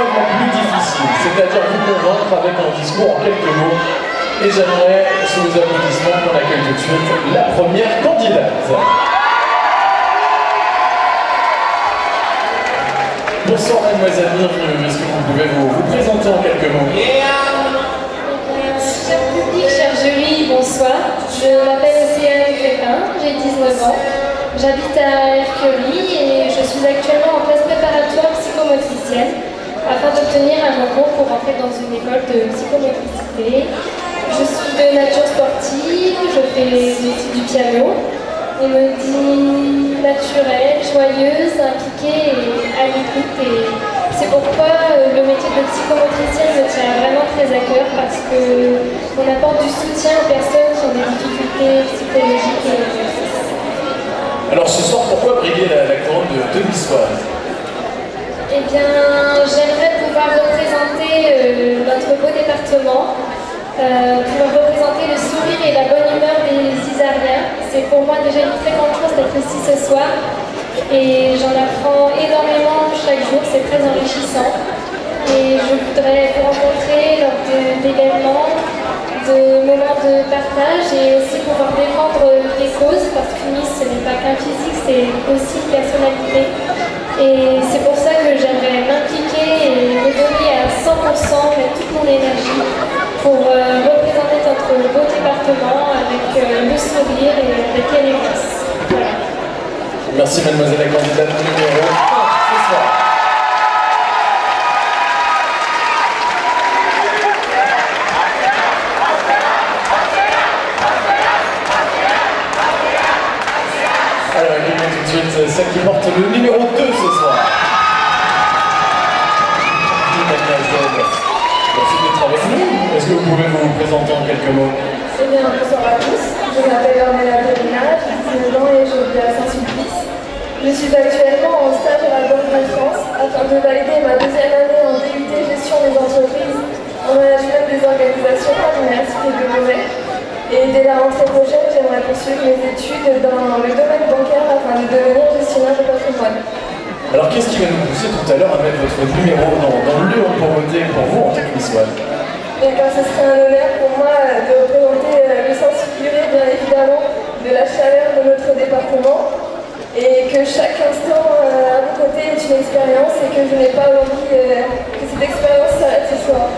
l'épreuve la plus difficile, c'est-à-dire vous convaincre avec un discours en quelques mots. Et j'aimerais, sous vos applaudissements, qu'on accueille tout de suite la première candidate. Bonsoir mademoiselle, bienvenue. Est-ce que vous pouvez vous présenter en quelques mots? Cher public, cher jury, bonsoir. Je m'appelle Océane Crépin, j'ai 19 ans. J'habite à Erquerie et je suis actuellement en classe préparatoire psychomotricienne afin d'obtenir un concours pour entrer dans une école de psychomotricité. Je suis de nature sportive, je fais aussi du piano. On me dit naturelle, joyeuse, impliquée et à l'écoute. Et c'est pourquoi le métier de psychomotricienne me tient vraiment très à cœur parce qu'on apporte du soutien aux personnes qui ont des difficultés psychologiques et affectives. Alors ce soir, pourquoi briguer la couronne de Miss Oise? Eh bien, j'aimerais pouvoir représenter notre beau département, pouvoir représenter le sourire et la bonne humeur des Isariens. C'est pour moi déjà une très grande chose d'être ici ce soir et j'en apprends énormément chaque jour, c'est très enrichissant. Et je voudrais vous rencontrer lors d'événements, de moments de partage et aussi pouvoir défendre des causes parce que Miss ce n'est pas qu'un physique, c'est aussi une personnalité. Et c'est pour ça que j'aimerais m'impliquer et me donner à 100%, mettre toute mon énergie pour représenter notre beau département avec le sourire et avec l'élégance. Voilà. Merci mademoiselle la candidate numéro 1 ce soir. Alors, écoutez tout de suite celle qui porte le numéro 2 ce soir. Mademoiselle, merci d'être avec nous. Est-ce que vous pouvez vous présenter en quelques mots? Eh bien, bonsoir à tous. Je m'appelle Ornella Perina, j'ai 19 ans et je vis à Saint-Sulpice. Je suis actuellement en stage à la Banque de France afin de valider ma deuxième année en DUT gestion des entreprises en management des organisations à l'Université de Beauvais. Et dès la rentrée prochaine, j'aimerais poursuivre mes études dans le domaine bancaire afin de devenir gestionnaire de patrimoine. Alors qu'est-ce qui va nous pousser tout à l'heure à mettre votre numéro dans le lieu pour voter pour vous en tant que Miss Oise? Car ce serait un honneur pour moi de représenter le sens figuré, bien évidemment, de la chaleur de notre département et que chaque instant à vos côtés est une expérience et que je n'ai pas envie que cette expérience s'arrête ce soir.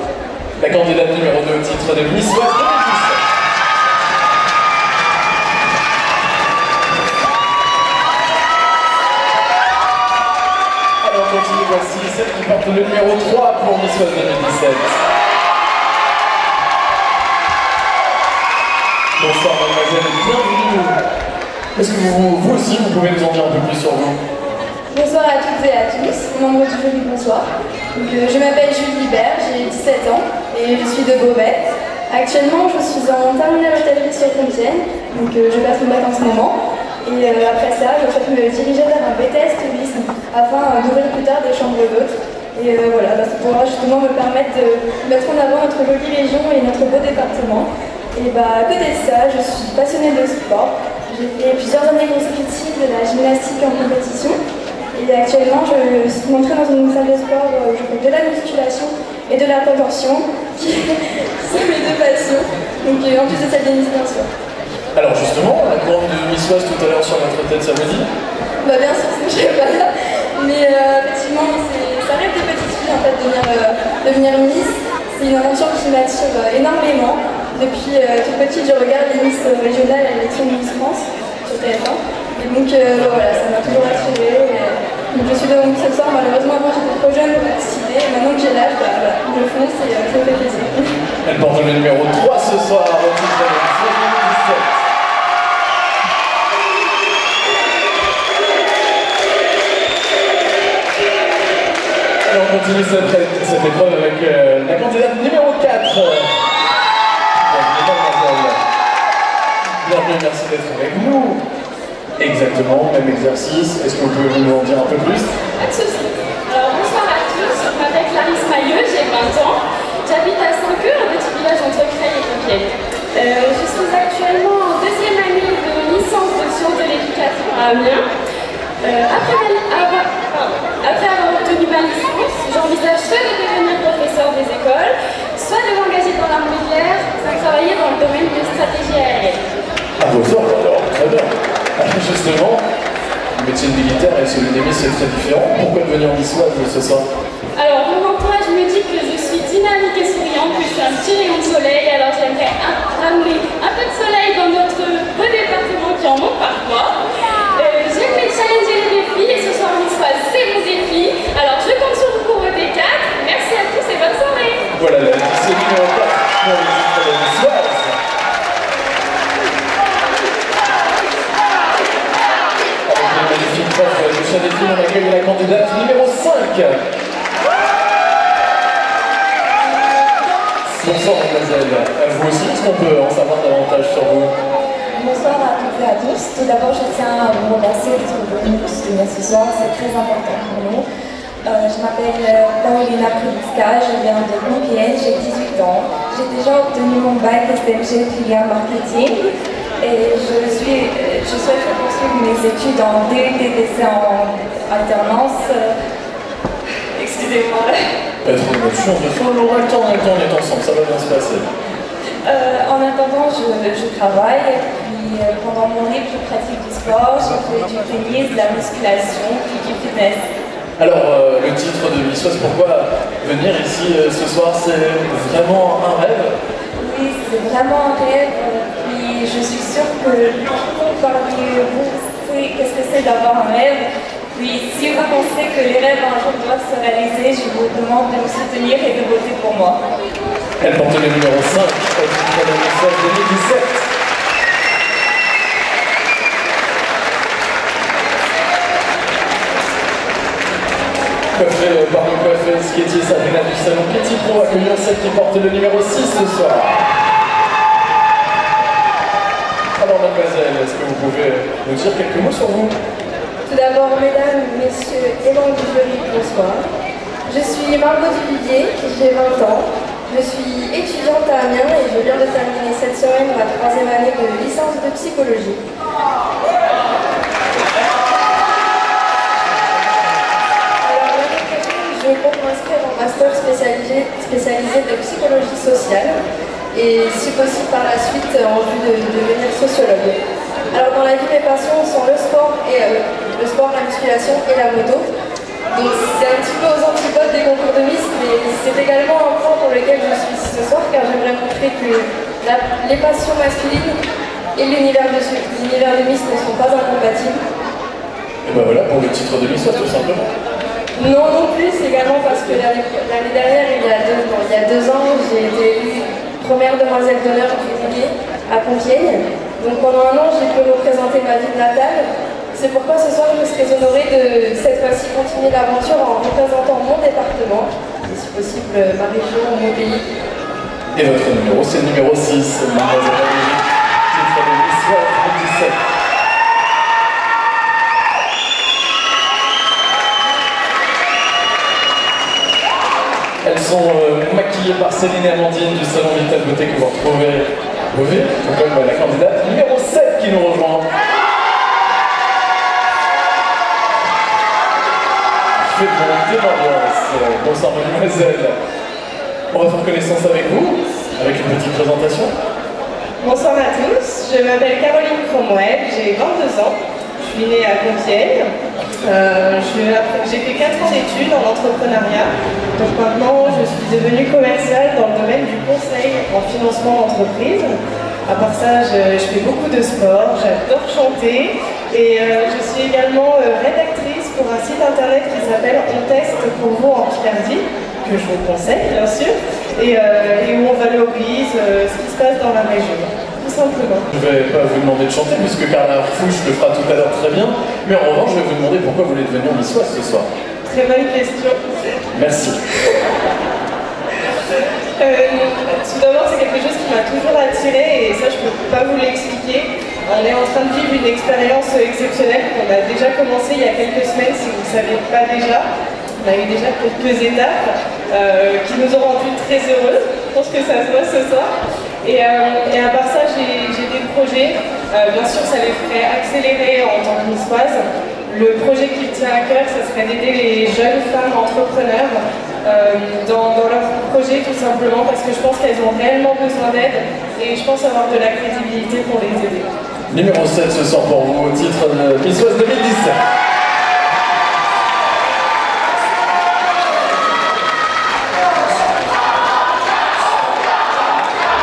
La candidate numéro 2 au titre de Miss Oise 2017. Alors on continue, voici celle qui porte le numéro 3 pour Miss Oise 2017. Bonsoir mademoiselle, bienvenue. Est-ce que vous aussi, vous pouvez nous en dire un peu plus sur vous? Bonsoir à toutes et à tous, membres du jury, bonsoir. Je m'appelle Julie Libert, j'ai 17 ans et je suis de Beauvais. Actuellement, je suis en terminale hôtellerie sur Compiègne, donc je passe mon bac en ce moment. Et après ça, je souhaite me diriger vers un BTS tourisme afin d'ouvrir plus tard des chambres d'hôtes. Et voilà, ça pourra justement me permettre de mettre en avant notre jolie région et notre beau département. Et à côté de ça, je suis passionnée de sport. J'ai fait plusieurs années consécutives de la gymnastique en compétition. Et actuellement, je suis entrée dans une salle de sport où je fais de la musculation et de la contention, qui sont mes deux passions. Donc en plus de celle des Miss, bien sûr. Alors justement, la couronne de Miss Oise tout à l'heure sur notre tête, ça vous dit? Bien sûr, je ne pas là. Mais effectivement, ça rêve des petites filles en fait, de devenir Miss. C'est une aventure qui m'attire énormément. Depuis toute petite, je regarde les Miss régionales à l'élection de Miss France sur TF1. Et donc voilà, ça m'a toujours attirée. Donc je suis devant vous ce soir. Malheureusement, avant j'étais trop jeune pour participer. Et maintenant que j'ai l'âge, voilà, je fonce et ça me fait plaisir. Elle porte le numéro 3 ce soir au titre de Miss 2017. Alors on continue cette épreuve avec la candidate numéro 4. Bienvenue, merci d'être avec nous. Exactement, même exercice. Est-ce que vous pouvez nous en dire un peu plus? Pas de soucis. Alors bonsoir à tous, je m'appelle Clarisse Mailleux, j'ai 20 ans. J'habite à Saint-Cloud, un petit village entre Creil et Compiègne. Je suis actuellement en deuxième année de licence de sciences de l'éducation à Amiens. Après avoir obtenu ma licence, j'en ai j'envisage soit de devenir professeur des écoles, soit de m'engager dans l'armée de l'air, soit de travailler dans le domaine de stratégie aérienne. À vos ordres alors, très bien. Alors justement, le métier de militaire et celui des Miss c'est très différent. Pourquoi devenir niçoise ce soir? Alors mon entourage me dit que je suis dynamique et souriante, que je suis un petit rayon de soleil, alors j'aimerais ramener un peu de soleil dans notre beau département qui en manque parfois. J'aime challenger les défis et ce soir niçoise c'est mon défi. Alors je compte sur vous pour voter 4. Merci à tous et bonne soirée. Voilà la liste numéro 4 pour les titres de niçoise. Avec les magnifiques preuves de chaque défi, on accueille la candidate numéro 5. Bonsoir mademoiselle, vous aussi, est-ce qu'on peut en savoir davantage sur vous? Bonsoir à toutes et à tous. Tout d'abord, je tiens à vous remercier d'être venus nous soutenir ce soir, c'est très important pour nous. Je m'appelle Paulina Privitska, je viens de Compiègne, j'ai 18 ans. J'ai déjà obtenu mon bac STMG filière marketing et je souhaite poursuivre mes études en DUT-DC en alternance. Excusez-moi. Être une chance de fois, on aura le temps, on est ensemble, ça va bien se passer. En attendant, je travaille, puis pendant mon libre, je pratique du sport, je fais du tennis, de la musculation, puis du fitness. Alors, le titre de niçoise, pourquoi venir ici ce soir? C'est vraiment un rêve? Oui, c'est vraiment un rêve, puis je suis sûre que parmi vous, savez qu'est-ce que c'est d'avoir un rêve. Puis si vous pensez que les rêves un jour doivent se réaliser, je vous demande de me soutenir et de voter pour moi. Elle porte le numéro 5, au titre de niçoise 2017. Coiffée par le coiffeuse Katie Sabrina du salon Petit Pro, accueillant celle qui porte le numéro 6 ce soir. Alors mademoiselle, est-ce que vous pouvez nous dire quelques mots sur vous? Tout d'abord, mesdames, messieurs et membres du jury, bonsoir. Je suis Margot Duvivier, j'ai 20 ans. Je suis étudiante à Amiens et je viens de terminer cette semaine ma 3e année de licence de psychologie. Alors l'année prochaine, je compte m'inscrire en master spécialisé de psychologie sociale et si possible par la suite en vue de devenir sociologue. Alors dans la vie, mes passions sont le sport, la musculation et la moto. Donc c'est un petit peu aux antipodes des concours de Miss, mais c'est également un point pour lequel je suis ici ce soir, car j'aimerais montrer que les passions masculines et l'univers de Miss ne sont pas incompatibles. Et ben voilà pour le titre de niçoise tout simplement. Non plus, c'est également parce que l'année dernière, il y a 2 ans, j'ai été élue première demoiselle d'honneur du Guinée à Compiègne. Donc pendant un an, j'ai pu représenter ma ville natale. C'est pourquoi ce soir, je serais honorée de cette fois-ci continuer l'aventure en représentant mon département, et si possible ma région, mon pays. Et votre numéro, c'est le numéro 6, mademoiselle Valérie, titre de niçoise 2017. Elles sont maquillées par Céline et Amandine du salon Vital Beauté que vous retrouvez à Beauvais, tout comme la candidate numéro 7 qui nous rejoint. Faites monter l'ambiance. Bonsoir mademoiselle. On va faire connaissance avec vous, avec une petite présentation. Bonsoir à tous, je m'appelle Caroline Cromwell, j'ai 22 ans, je suis née à Compiègne. J'ai fait 4 ans d'études en entrepreneuriat, donc maintenant je suis devenue commerciale dans le domaine du conseil en financement d'entreprise. À part ça, je fais beaucoup de sport, j'adore chanter et je suis également rédactrice pour un site internet qui s'appelle On Teste pour vous en Picardie, que je vous conseille bien sûr, et où on valorise ce qui se passe dans la région. Tout simplement. Je ne vais pas vous demander de chanter puisque Carla Fouche le fera tout à l'heure très bien, mais en revanche je vais vous demander pourquoi vous voulez devenir niçoise ce soir. Très bonne question. Merci. Tout d'abord, c'est quelque chose qui m'a toujours attirée et ça je ne peux pas vous l'expliquer. On est en train de vivre une expérience exceptionnelle qu'on a déjà commencé il y a quelques semaines si vous ne saviez pas déjà. On a eu déjà quelques étapes qui nous ont rendus très heureux. Je pense que ça se voit ce soir. Et à part ça, j'ai des projets. Bien sûr, ça les ferait accélérer en tant que niçoise. Le projet qui me tient à cœur, ça serait d'aider les jeunes femmes entrepreneurs dans leur projet, tout simplement, parce que je pense qu'elles ont réellement besoin d'aide et je pense avoir de la crédibilité pour les aider. Numéro 7 ce soir pour vous, au titre de Miss West 2017.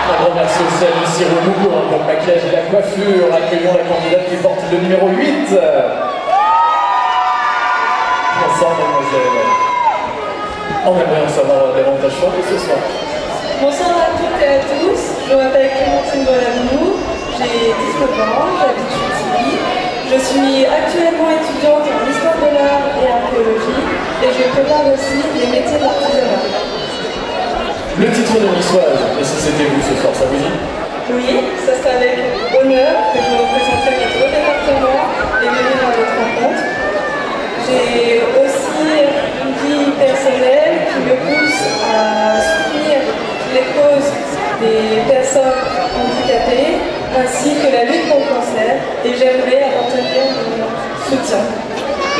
Un grand merci aussi à Lucie Renou pour le maquillage et la coiffure. Accueillons la candidate qui porte le numéro 8. Bonsoir mademoiselle. On aimerait en savoir davantage sur vous ce soir. Bonsoir à toutes et à tous, je m'appelle Clémentine Bolamou, j'ai 19 ans, j'habite Chantilly. Je suis actuellement étudiante en histoire de l'art et archéologie et je prépare aussi les métiers de l'artisanat. Le titre de Miss Oise, et si c'était vous ce soir, ça vous dit? Oui, ça c'est avec honneur que je représenterai notre beau département et venir à votre rencontre. J'ai aussi une vie personnelle qui me pousse à soutenir les causes des personnes handicapées ainsi que la lutte contre le cancer et j'aimerais apporter mon soutien.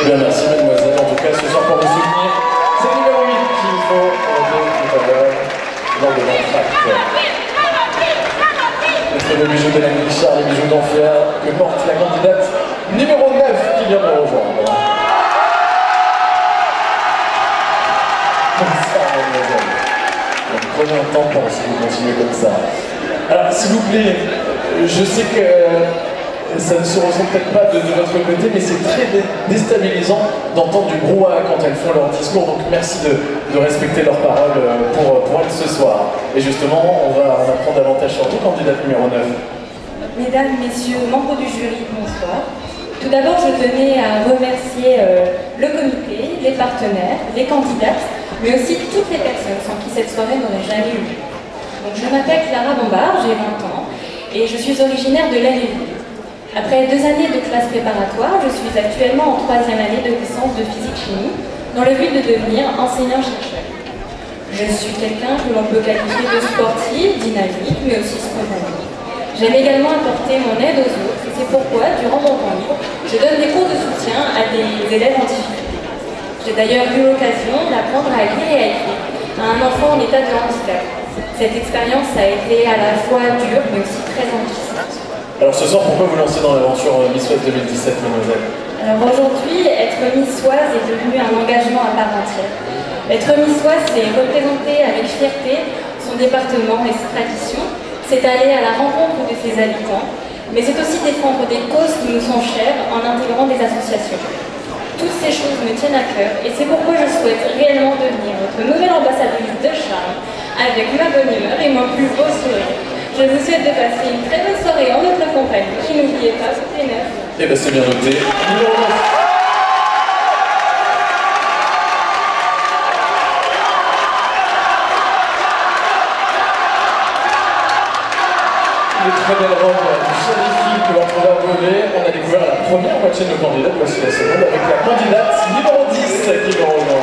Eh bien merci mademoiselle, en tout cas ce soir pour vous soutenir, c'est le numéro 8 qu'il faut enlever tout à l'heure lors de l'entracte. Les très beaux bijoux de la Guichard, les bijoux d'enfer que porte la candidate numéro 9 qui vient de me rejoindre. Bonsoir mademoiselle. Prenez un temps si vous continuez comme ça. Alors s'il vous plaît, je sais que ça ne se ressent peut-être pas de votre côté, mais c'est très déstabilisant d'entendre du brouhaha quand elles font leur discours, donc merci de respecter leurs paroles pour elles ce soir. Et justement, on va en apprendre davantage sur vous, candidate numéro 9. Mesdames, Messieurs, membres du jury, bonsoir. Tout d'abord, je tenais à remercier le comité, les partenaires, les candidates, mais aussi toutes les personnes sans qui cette soirée n'aurait jamais eu lieu. Donc, je m'appelle Clara Bombard, j'ai 20 ans, et je suis originaire de l'Aisne-et-Villaine. Après 2 années de classe préparatoire, je suis actuellement en 3e année de licence de physique-chimie, dans le but de devenir enseignant-chercheur. Je suis quelqu'un que l'on peut qualifier de sportif, dynamique, mais aussi spontané. J'aime également apporter mon aide aux autres, et c'est pourquoi, durant mon temps libre, je donne des cours de soutien à des élèves en difficulté. J'ai d'ailleurs eu l'occasion d'apprendre à lire et à écrire à un enfant en état de handicap. Cette expérience a été à la fois dure, mais aussi très enrichissante. Alors ce soir, pourquoi vous lancez dans l'aventure Miss Oise 2017, mademoiselle? Alors aujourd'hui, être Miss Oise est devenu un engagement à part entière. Être Miss Oise, c'est représenter avec fierté son département et ses traditions, c'est aller à la rencontre de ses habitants, mais c'est aussi défendre des causes qui nous sont chères en intégrant des associations. Toutes ces choses me tiennent à cœur et c'est pourquoi je souhaite réellement devenir votre nouvelle ambassadrice de charme avec ma bonne humeur et mon plus beau sourire. Je vous souhaite de passer une très bonne soirée en notre compagnie et n'oubliez pas, c'est 9. Eh bien c'est bien noté. Numéro 9. Une très belle robe du Chalifi que l'on trouve à Beauvais. On a découvert la première moitié de nos candidats, voici la seconde avec la candidate numéro 10 qui nous rejoint.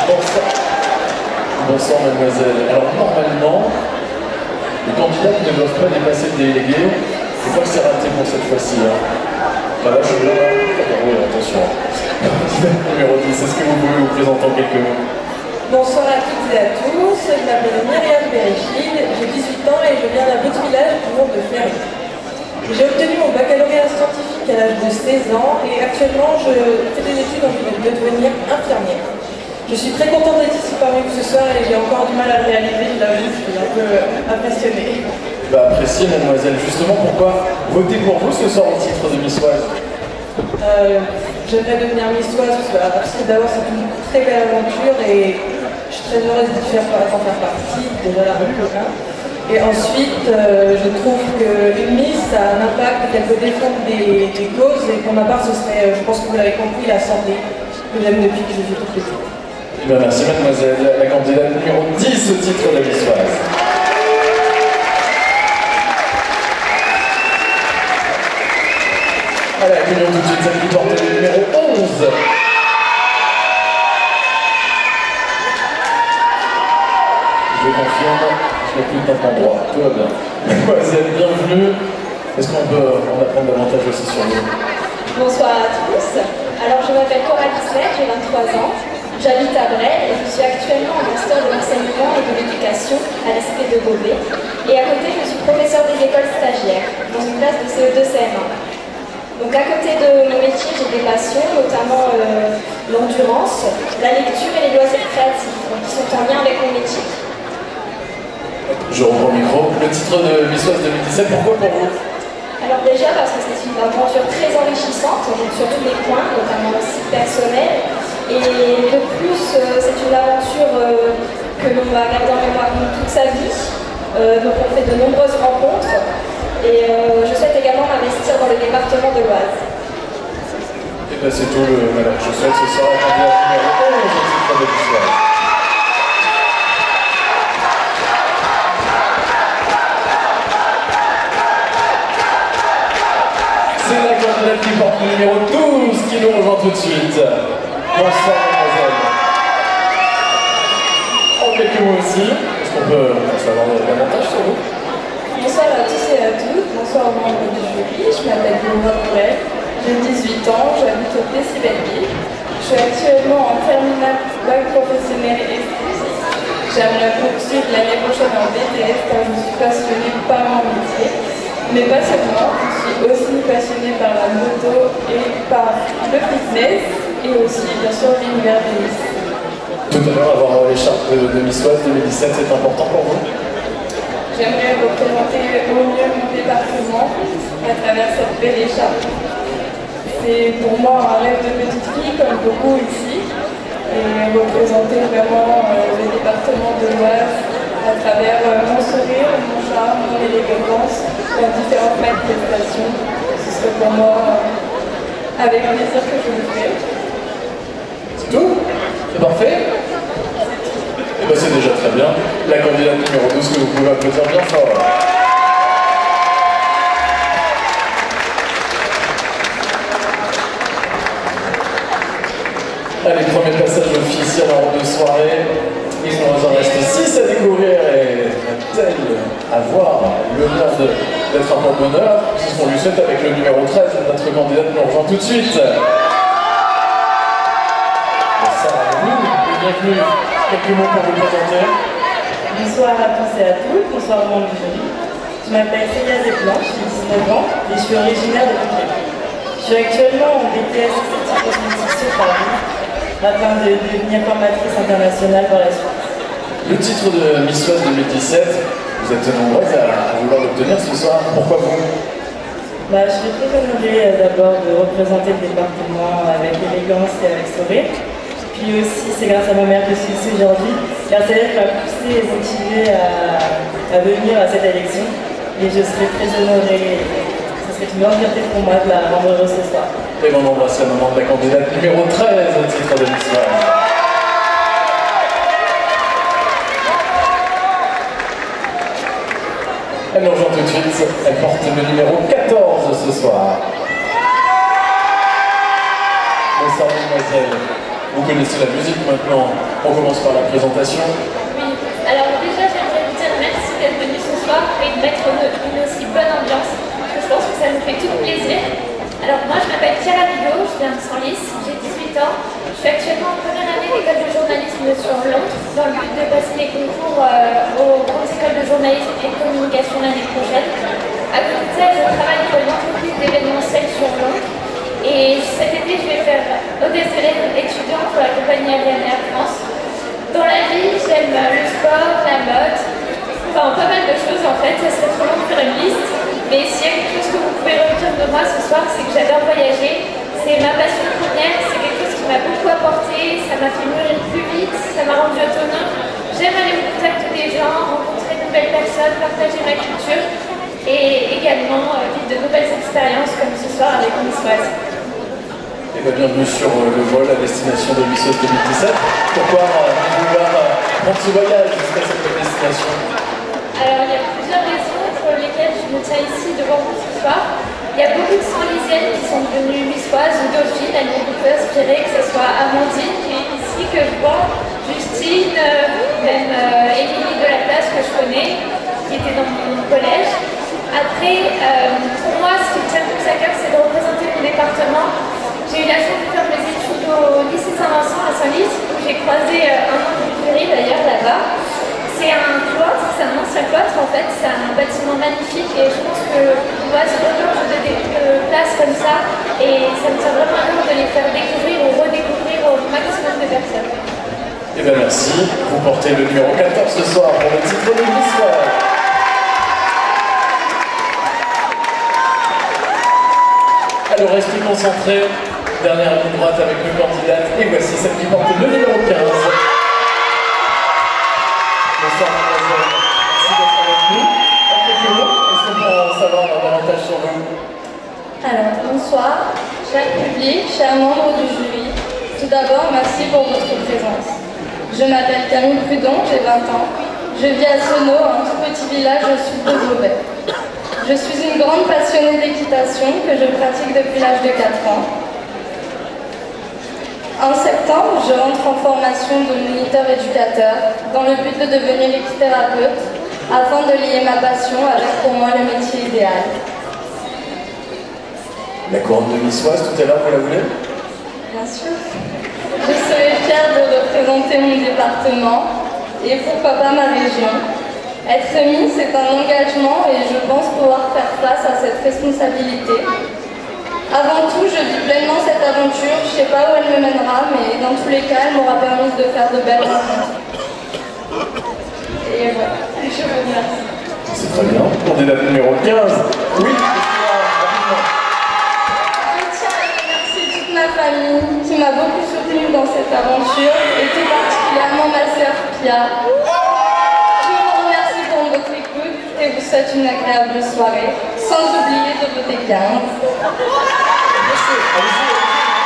Bonsoir. Bonsoir mademoiselle. Alors normalement, les candidates ne doivent pas dépasser le délégué. Je crois que c'est raté pour cette fois-ci. Hein. Là, je suis là. Oui, attention. Numéro 10, est-ce que vous pouvez vous présenter en quelques mots? Bonsoir à toutes et à tous, je m'appelle Myriam Bérichil, j'ai 18 ans et je viens d'un petit village du nom de Ferry. J'ai obtenu mon baccalauréat scientifique à l'âge de 16 ans et actuellement je fais des études en vue de devenir infirmière. Je suis très contente d'être ici parmi vous ce soir et j'ai encore du mal à le réaliser, je l'avoue, je suis un peu impressionnée. Appréciez mademoiselle, justement pourquoi voter pour vous ce soir au titre de Miss Oise? J'aimerais devenir Miss Oise parce que d'abord c'est une très belle aventure et je suis très heureuse d'en faire partie, déjà la rue. Et ensuite, je trouve qu'une Miss a un impact, qu'elle peut défendre des causes et pour ma part ce serait, je pense que vous l'avez compris, la santé, que j'aime depuis que je suis toute petite. Eh bien, merci mademoiselle, la candidate numéro 10 au titre de Miss Oise. Allez, accueillons tout de suite celle qui porte le numéro 11. Je confirme, je n'ai plus de temps endroit. Tout va bien. Mademoiselle, bienvenue. Est-ce qu'on peut en apprendre davantage aussi sur vous? Bonsoir à tous. Alors, je m'appelle Coralie Slet, j'ai 23 ans, j'habite à Bray et je suis actuellement en master de l'enseignement et de l'éducation à l'ESP de Beauvais. Et à côté, je suis professeure des écoles stagiaires dans une classe de CE2-CM1. Donc à côté de mon métier, j'ai des passions, notamment l'endurance, la lecture et les loisirs créatifs, donc qui sont en lien avec mon métier. Je reprends le micro. Le titre de Miss Oise 2017, pourquoi pour vous? Alors déjà parce que c'est une aventure très enrichissante, donc sur tous les points, notamment aussi personnel. Et de plus, c'est une aventure que l'on va garder en mémoire toute sa vie. Donc on fait de nombreuses rencontres. Et je souhaite également m'investir dans le département de l'Oise. Et bien c'est tout le malheur. Je souhaite ce soir la candidate numéro 11 au titre de Miss Oise. C'est la candidate qui porte le numéro 12 qui nous rejoint tout de suite. Bonsoir mademoiselle. En quelques mots aussi, est-ce qu'on peut savoir davantage sur vous? Bonsoir à tous et à toutes, bonsoir aux membres du jury, je m'appelle Benoît Bourret, j'ai 18 ans, j'habite au Plessis-Belleville. Je suis actuellement en terminale bac professionnel et exclusif. J'aimerais poursuivre l'année prochaine en BTS car je suis passionnée par mon métier. Mais pas seulement, je suis aussi passionnée par la moto et par le fitness et aussi bien sûr l'univers des Miss. Tout à l'heure, avoir l'écharpe de Miss Oise 2017, c'est important pour vous? J'aimerais représenter au mieux mon département à travers cette belle écharpe. C'est pour moi un rêve de petite fille, comme beaucoup ici, et représenter vraiment le département de l'Oise à travers mon sourire, mon charme, mon élégance, dans différentes manifestations. Ce serait pour moi avec plaisir que je le fais. C'est tout? C'est parfait? Et bien c'est déjà très bien. La candidate numéro 12 que vous pouvez applaudir bien fort. Allez, premier passage officiel en robe de soirée. Il nous en reste 6 à découvrir et tel avoir l'honneur d'être un porte-bonheur. C'est ce qu'on lui souhaite avec le numéro 13. Notre candidate nous rejoint tout de suite. Bienvenue. Quelques mots pour vous présenter. Bonsoir à tous et à toutes, bonsoir au monde du jury. Je m'appelle Célia Zeplan, j'ai 19 ans et je suis originaire de Touquet. Je suis actuellement en BTS esthétique cosmétique sur Paris afin de devenir formatrice internationale par la suite. Le titre de Miss Oise 2017, vous êtes nombreuses à vouloir l'obtenir ce soir. Pourquoi vous? Je suis très honorée d'abord de représenter le département avec élégance et avec sourire. Puis aussi, c'est grâce à ma mère que je suis ici aujourd'hui, car c'est elle qui m'a poussée et motivée à venir à cette élection. Et je serai très honorée. Ce serait une grande fierté pour moi de la rendre heureuse ce soir. Et on embrasse la maman de la candidate numéro 13 au titre de Miss Oise. Elle nous rejoint tout de suite. Elle porte le numéro 14 ce soir. Bonsoir mademoiselle. Vous connaissez la musique maintenant. On commence par la présentation. Oui, alors déjà j'aimerais vous dire merci d'être venu ce soir et de mettre une aussi bonne ambiance. Je pense que ça nous fait tout plaisir. Alors moi je m'appelle Chiara Vigo, je viens de Senlis, j'ai 18 ans. Je suis actuellement en première année d'école de journalisme sur Londres dans le but de passer les concours aux grandes écoles de journalisme et de communication l'année prochaine. À côté de ça, je travaille pour une entreprise d'événementiel sur Londres. Et cet été, je vais faire hôtesse de l'air étudiant pour la compagnie aérienne Air France. Dans la vie, j'aime le sport, la mode, enfin pas mal de choses en fait. Ça serait trop long de faire une liste. Mais s'il y a quelque chose que vous pouvez retenir de moi ce soir, c'est que j'adore voyager. C'est ma passion première, c'est quelque chose qui m'a beaucoup apporté. Ça m'a fait mûrir plus vite, ça m'a rendu autonome. J'aime aller au contact des gens, rencontrer de nouvelles personnes, partager ma culture et également vivre de nouvelles expériences comme ce soir avec Miss Oise. Et bien, bienvenue sur le vol à destination de Miss Oise 2017. Pourquoi vouloir prendre ce voyage jusqu'à cette destination? Alors, il y a plusieurs raisons pour lesquelles je me tiens ici devant vous ce soir. Il y a beaucoup de Senlisiennes qui sont devenues Miss Oise ou Dauphine. Elles m'ont beaucoup inspirée, que ce soit Amandine qui est ici, que je vois, Justine, même Émilie de la Place que je connais, qui était dans mon collège. Après, pour moi, ce qui me tient le plus à cœur, c'est de représenter mon département. J'ai eu la chance de faire au lycée Saint-Vincent à Saint-Lys, où j'ai croisé un membre du jury d'ailleurs là-bas. C'est un cloître, c'est un ancien cloître en fait, c'est un bâtiment magnifique et je pense qu'on va se rejoindre de places comme ça et ça me semble vraiment important de les faire découvrir ou redécouvrir au maximum de personnes. Eh bien merci, vous portez le numéro 14 ce soir pour le titre de l'histoire. Alors restez concentrés, dernière ligne droite avec le candidat et voici celle qui porte le numéro 15. Bonsoir mademoiselle, merci d'être avec nous. En quelques mots, est-ce qu'on peut en savoir davantage sur vous? Alors, bonsoir, cher public, chers membres du jury. Tout d'abord, merci pour votre présence. Je m'appelle Camille Prudon, j'ai 20 ans. Je vis à Senaux, un tout petit village au sud de Beauvais. Je suis une grande passionnée d'équitation que je pratique depuis l'âge de 4 ans. En septembre, je rentre en formation de moniteur-éducateur dans le but de devenir équithérapeute afin de lier ma passion avec pour moi le métier idéal. La couronne de niçoise, tout à l'heure, vous la voulez? Bien sûr. Je serai fière de représenter mon département et pourquoi pas ma région. Être Miss, c'est un engagement et je pense pouvoir faire face à cette responsabilité. Avant tout, je vis pleinement cette aventure. Je ne sais pas où elle me mènera, mais dans tous les cas, elle m'aura permis de faire de belles rencontres. Et voilà, je vous remercie. C'est très bien. Candidat numéro 15. Oui, rapidement. Je tiens à remercier toute ma famille qui m'a beaucoup soutenue dans cette aventure et tout particulièrement ma sœur Pia. Je vous remercie pour votre écoute et vous souhaite une agréable soirée, sans oublier de voter 15. Merci. Allez-y.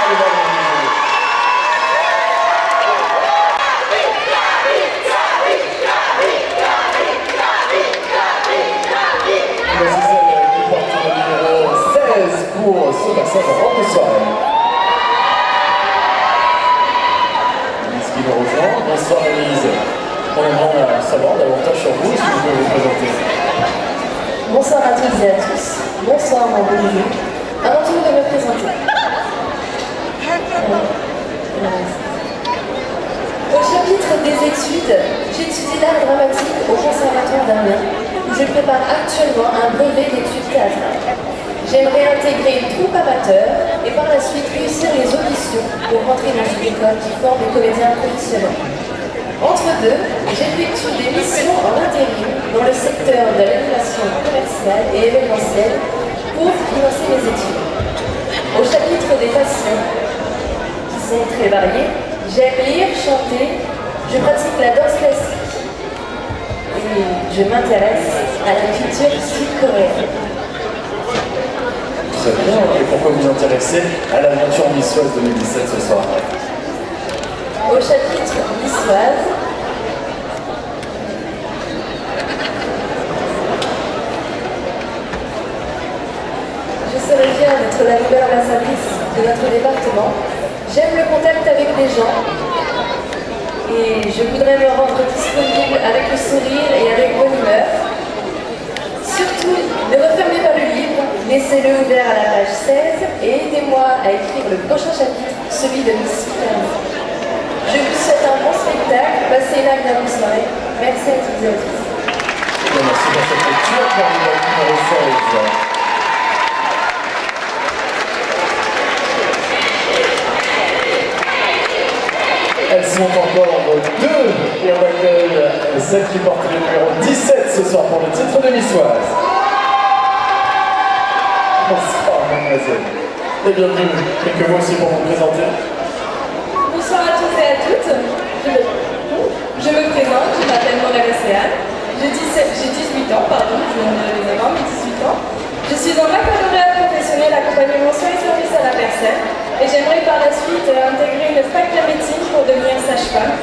Allez voir le numéro. Voici celle qui porte le numéro 16 pour ce bassin de robe de soirée. Elise qui nous rejoint. Bonsoir Elise. On aimerait savoir davantage sur vous. Est-ce que vous pouvez vous présenter? Bonsoir à toutes et à tous. Bonsoir mon beau jeu. Avant tout de me présenter. Au chapitre des études, j'étudie l'art dramatique au Conservatoire d'Amiens, où je prépare actuellement un brevet d'études théâtrales. J'aimerais intégrer une troupe amateur et par la suite réussir les auditions pour rentrer dans une école qui forme des comédiens professionnels. Entre deux, j'effectue des missions en intérim dans le secteur de l'animation commerciale et événementielle pour financer mes études. Au chapitre des passions, qui sont très variées, j'aime lire, chanter, je pratique la danse classique et je m'intéresse à la culture sud-coréenne. Très bien. Et pourquoi vous intéressez à l'aventure niçoise 2017 ce soir? Au chapitre niçoise, je serais fière d'être la nouvelle ambassadrice de notre département. J'aime le contact avec les gens et je voudrais me rendre disponible avec le sourire et avec bonne humeur. Surtout, ne refermez pas le livre, laissez-le ouvert à la page 16 et aidez-moi à écrire le prochain chapitre, celui de Miss Superman. Je vous souhaite un bon spectacle, passez une agréable soirée. Merci à toutes et à tous. Merci pour cette lecture. Candidat numéro 16. Elles sont encore deux et on accueille celle qui porte le numéro 17 ce soir pour le titre de niçoise. Bonsoir mademoiselle. Et bienvenue. Quelques mots aussi pour vous présenter. Bonsoir à tous et à toutes. Je me présente, je m'appelle Morel Océane. J'ai 18 ans, pardon, je viens de les avoir, mais 18 ans. Je suis en baccalauréat professionnel accompagnement soins et services à la personne et j'aimerais par la suite intégrer une fac de médecine pour devenir sage-femme.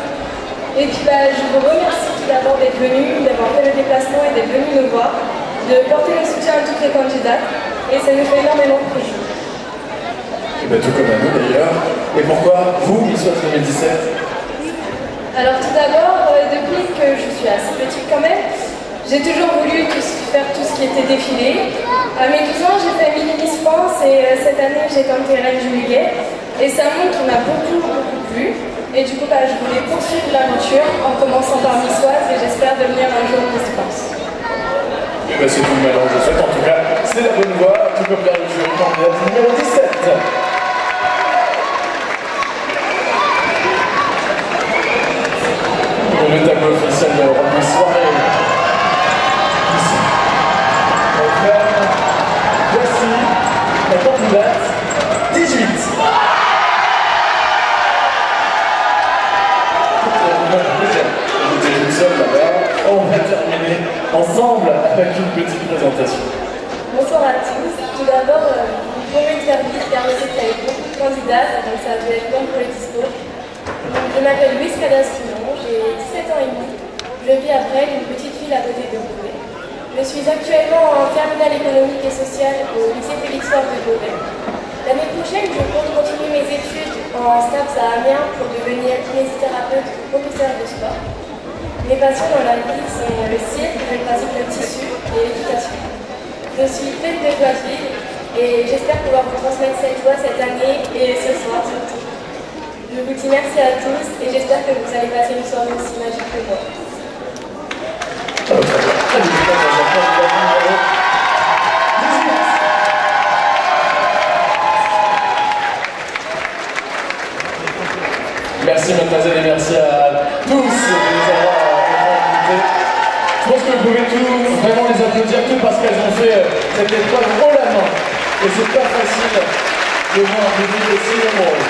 Et puis je vous remercie tout d'abord d'être venus, d'avoir fait le déplacement et d'être venus nous voir, de porter le soutien à toutes les candidates et ça nous fait énormément plaisir. Et bien, tout comme à nous d'ailleurs. Et pourquoi vous, niçoise 2017? Alors tout d'abord, depuis que je suis assez petite quand même, j'ai toujours voulu faire tout ce qui était défilé. À mes 12 ans, j'ai fait Mini Miss France et cette année j'ai tenté Reine Juillet. Et c'est un monde qui m'a beaucoup plu. Et du coup, je voulais poursuivre l'aventure en commençant par niçoise et j'espère devenir un jour Miss France. Et c'est tout le mélange de fait. En tout cas, c'est la bonne voie, tout comme le jury candidate numéro 17. Pour le tableau officiel de la soirée. Enfin, voici la candidate 18. J'étais tout seul là-bas. On va terminer ensemble avec une petite présentation. Bonsoir à tous. Tout d'abord, vous pouvez me faire vite car je sais qu'il y avait beaucoup de candidats, donc ça va être bon pour les discours. Je m'appelle Louise Cadastillon, j'ai 17 ans et demi. Je vis à Brême, une petite ville à côté de Beauvais. Je suis actuellement en terminale économique et sociale au lycée Félix-Faure de Beauvais. L'année prochaine, je compte continuer mes études en STAPS à Amiens pour devenir kinésithérapeute ou professeur de sport. Mes passions dans la vie sont le cirque, je pratique le tissu et l'éducation. Je suis pleine de joie de vivre et j'espère pouvoir vous transmettre cette joie cette année et ce soir surtout. Je vous dis merci à tous et j'espère que vous allez passer une soirée aussi magique que moi. Merci mademoiselle et merci à tous de nous avoir invités. Je pense que vous pouvez tous vraiment les applaudir toutes parce qu'elles ont fait cette épreuve haut la main. Et c'est pas facile de voir des villes aussi nombreuses.